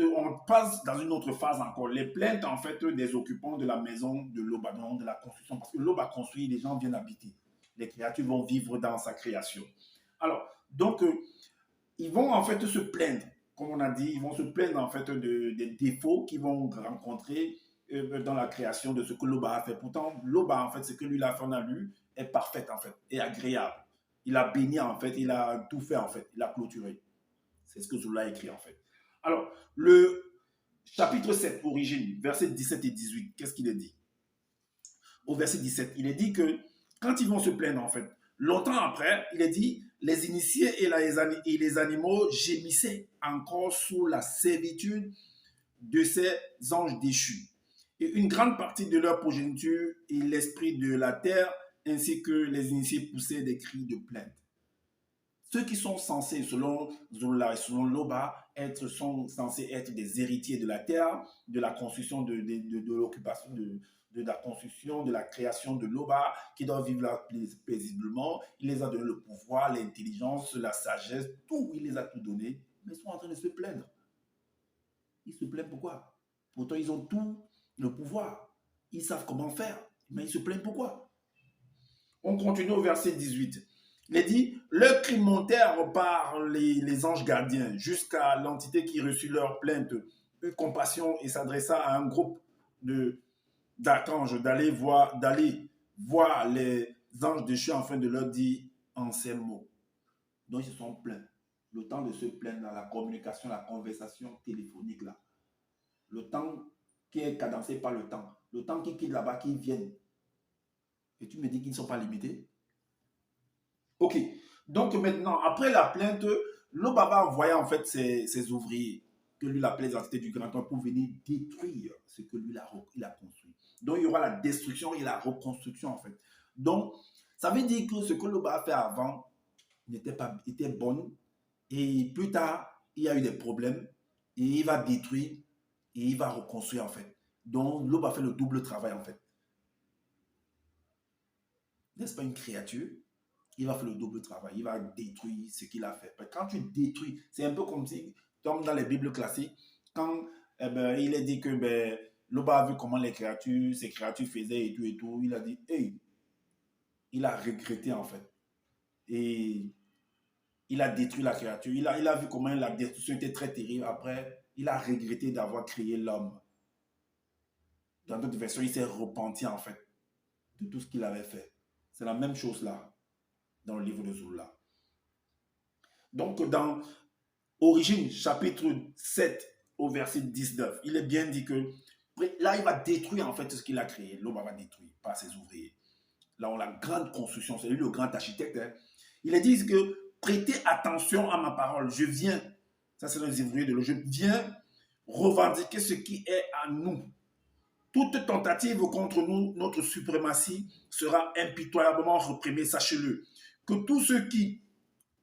on passe dans une autre phase encore. Les plaintes, en fait, des occupants de la maison de Loba, donc de la construction. Parce que Loba construit, les gens viennent habiter. Les créatures vont vivre dans sa création. Alors, donc, ils vont en fait se plaindre, comme on a dit, ils vont se plaindre en fait des défauts qu'ils vont rencontrer dans la création de ce que Loba a fait. Pourtant, Loba, en fait, ce que lui a fait en a lu est parfait, en fait, et agréable. Il a béni, en fait, il a tout fait, en fait, il a clôturé. C'est ce que Zola a écrit, en fait. Alors, le chapitre 7, origine, versets 17 et 18, qu'est-ce qu'il est dit? Au verset 17, il est dit que quand ils vont se plaindre, en fait, longtemps après, il est dit, les initiés et les animaux gémissaient encore sous la servitude de ces anges déchus. Et une grande partie de leur progéniture et l'esprit de la terre, ainsi que les initiés poussaient des cris de plainte. Ceux qui sont censés, selon Zola et selon Loba, sont censés être des héritiers de la terre, de la construction de l'occupation de la construction, de la création de Loba, qui doivent vivre là paisiblement. Il les a donné le pouvoir, l'intelligence, la sagesse, tout, il les a tout donné, mais ils sont en train de se plaindre. Ils se plaignent pourquoi? Pourtant, ils ont tout le pouvoir. Ils savent comment faire, mais ils se plaignent pourquoi? On continue au verset 18. Il est dit, leurs cris montèrent par les anges gardiens jusqu'à l'entité qui reçut leur plainte, eut compassion et s'adressa à un groupe d'archanges d'aller voir les anges déchus afin de leur dire en ces mots. Donc ils se sont plaints. Le temps de se plaindre dans la communication, la conversation téléphonique là. Le temps qui est cadencé par le temps qui quitte là-bas, qui viennent. Et tu me dis qu'ils ne sont pas limités? Ok. Donc maintenant, après la plainte, Loba va envoyer en fait ses ouvriers, que lui appelait les entités du grand temps, pour venir détruire ce que lui il a construit. Donc il y aura la destruction et la reconstruction en fait. Donc ça veut dire que ce que Loba a fait avant était bon, et plus tard il y a eu des problèmes et il va détruire et il va reconstruire en fait. Donc Loba fait le double travail en fait. N'est-ce pas une créature? Il va faire le double travail. Il va détruire ce qu'il a fait. Quand tu détruis, c'est un peu comme si, comme dans les Bibles classiques, quand il est dit que Loba a vu comment ces créatures faisaient et tout, il a dit, hey, il a regretté en fait. Et il a détruit la créature. Il a vu comment la destruction était très terrible. Après, il a regretté d'avoir créé l'homme. Dans d'autres versions, il s'est repenti en fait de tout ce qu'il avait fait. C'est la même chose là dans le livre de Zola. Donc, dans Origine, chapitre 7, au verset 19, il est bien dit que là, il va détruire en fait ce qu'il a créé. L'homme va détruire par ses ouvriers. Là, on a la grande construction. C'est lui le grand architecte. Hein. Il est dit que prêtez attention à ma parole. Je viens, ça c'est les ouvriers de l'eau, je viens revendiquer ce qui est à nous. Toute tentative contre nous, notre suprématie sera impitoyablement réprimée, sachez-le. Que tous ceux qui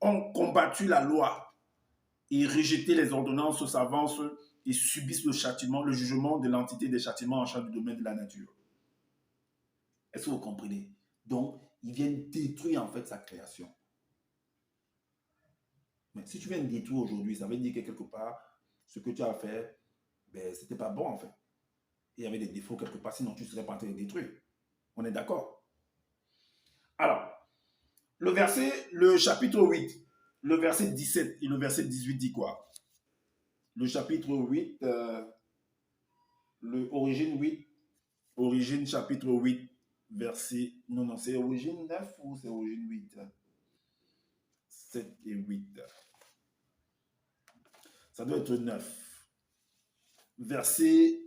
ont combattu la loi et rejeté les ordonnances s'avancent et subissent le châtiment, le jugement de l'entité des châtiments en charge du domaine de la nature. Est-ce que vous comprenez? Donc, ils viennent détruire en fait sa création. Mais si tu viens de détruire aujourd'hui, ça veut dire que quelque part, ce que tu as fait, c'était pas bon en fait. Il y avait des défauts quelque part, sinon tu ne serais pas en train de détruire. On est d'accord? Alors, le chapitre 8, le verset 17 et le verset 18 dit quoi? Le chapitre 8, origine chapitre 8, verset... Non, c'est origine 9 ou c'est origine 8? 7 et 8. Ça doit être 9. Verset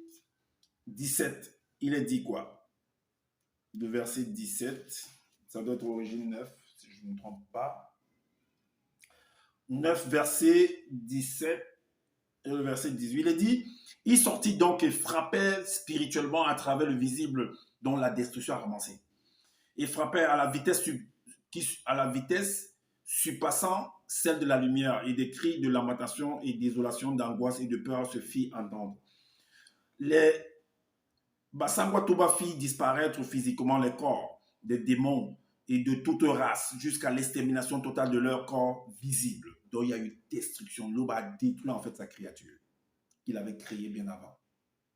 17, il est dit quoi? Le verset 17, ça doit être origine 9, si je ne me trompe pas. 9, verset 17 et le verset 18, il est dit, il sortit donc et frappait spirituellement à travers le visible dont la destruction a commencé. Il frappait à la vitesse surpassant celle de la lumière, et des cris de lamentation et désolation, d'angoisse et de peur se fit entendre. Les Basangwatoba fit disparaître physiquement les corps des démons et de toute race jusqu'à l'extermination totale de leur corps visible. Donc il y a eu destruction. L'eau a détruit en fait sa créature. qu'il avait créé bien avant.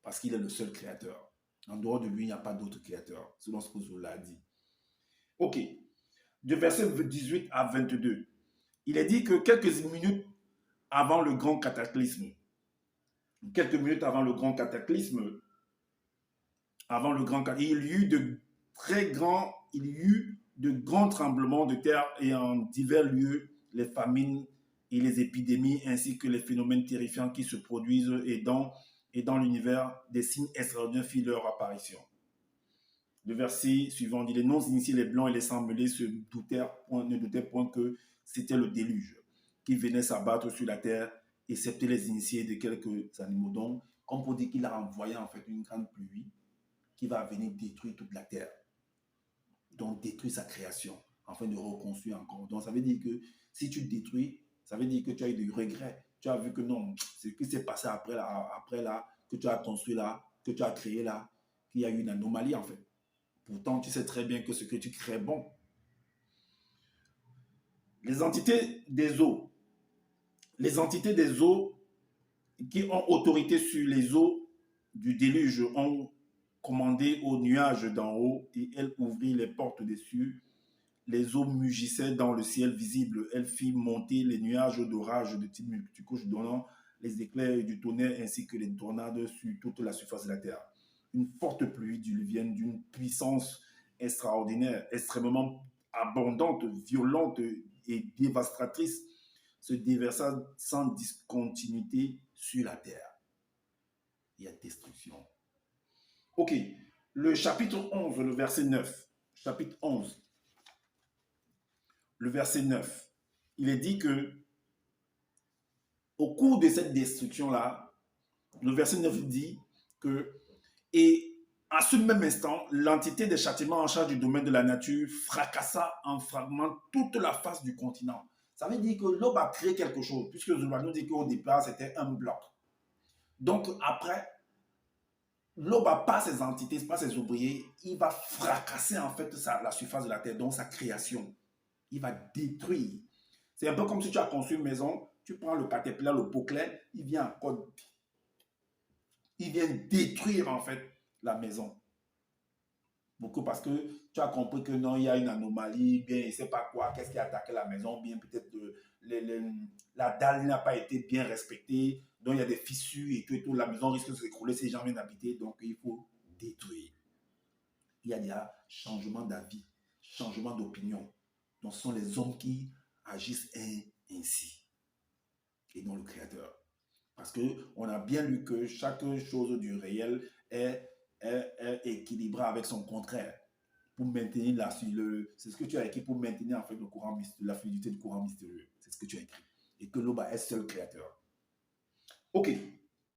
Parce qu'il est le seul créateur. En dehors de lui, il n'y a pas d'autre créateur, selon ce que Zola a dit. Ok. De verset 18 à 22, il est dit que quelques minutes avant le grand cataclysme, il y eut de grands tremblements de terre et en divers lieux, les famines et les épidémies, ainsi que les phénomènes terrifiants qui se produisent et dans l'univers, des signes extraordinaires firent leur apparition. Le verset suivant dit, les non-initiés, les blancs et les sans-mêlés ne doutaient point que c'était le déluge qui venait s'abattre sur la terre, excepté les initiés de quelques animaux. Donc, comme pour dire qu'il a envoyé en fait une grande pluie qui va venir détruire toute la terre. Donc, détruire sa création, afin de reconstruire encore. Donc, ça veut dire que si tu détruis, ça veut dire que tu as eu des regrets. Tu as vu que non, ce qui s'est passé après là, que tu as construit là, que tu as créé là, qu'il y a eu une anomalie en fait. Pourtant, tu sais très bien que ce que tu crées est bon. Les entités des eaux. Les entités des eaux qui ont autorité sur les eaux du déluge ont commandé aux nuages d'en haut et elles ouvrirent les portes des cieux. Les eaux mugissaient dans le ciel visible. Elles firent monter les nuages d'orage de type multicouche, donnant les éclairs du tonnerre ainsi que les tornades sur toute la surface de la terre. Une forte pluie diluvienne d'une puissance extraordinaire, extrêmement abondante, violente et dévastatrice se déversa sans discontinuité sur la terre. Il y a destruction. Ok, le chapitre 11, le verset 9. Chapitre 11, le verset 9. Il est dit que au cours de cette destruction-là, le verset 9 dit que, et à ce même instant, l'entité des châtiments en charge du domaine de la nature fracassa en fragments toute la face du continent. Ça veut dire que l'homme a créé quelque chose, puisque Zola nous dit qu'au départ, c'était un bloc. Donc après, l'homme par ses entités, par ses ouvriers, il va fracasser en fait la surface de la terre, donc sa création. Il va détruire. C'est un peu comme si tu as construit une maison, tu prends le caterpillar, le poclet, il vient détruire en fait la maison. Beaucoup parce que tu as compris que non, il y a une anomalie, bien, il ne sait pas quoi, qu'est-ce qui a attaqué la maison, bien, peut-être la dalle n'a pas été bien respectée, donc il y a des fissures et tout, la maison risque de s'écrouler si les gens viennent habiter, donc il faut détruire. Il y a déjà changement d'avis, changement d'opinion. Donc ce sont les hommes qui agissent ainsi, et non le Créateur. Parce qu'on a bien lu que chaque chose du réel est équilibrée avec son contraire pour maintenir c'est ce que tu as écrit pour maintenir en fait le courant mystérieux, la fluidité du courant mystérieux. C'est ce que tu as écrit. Et que l'Oba est seul créateur. Ok.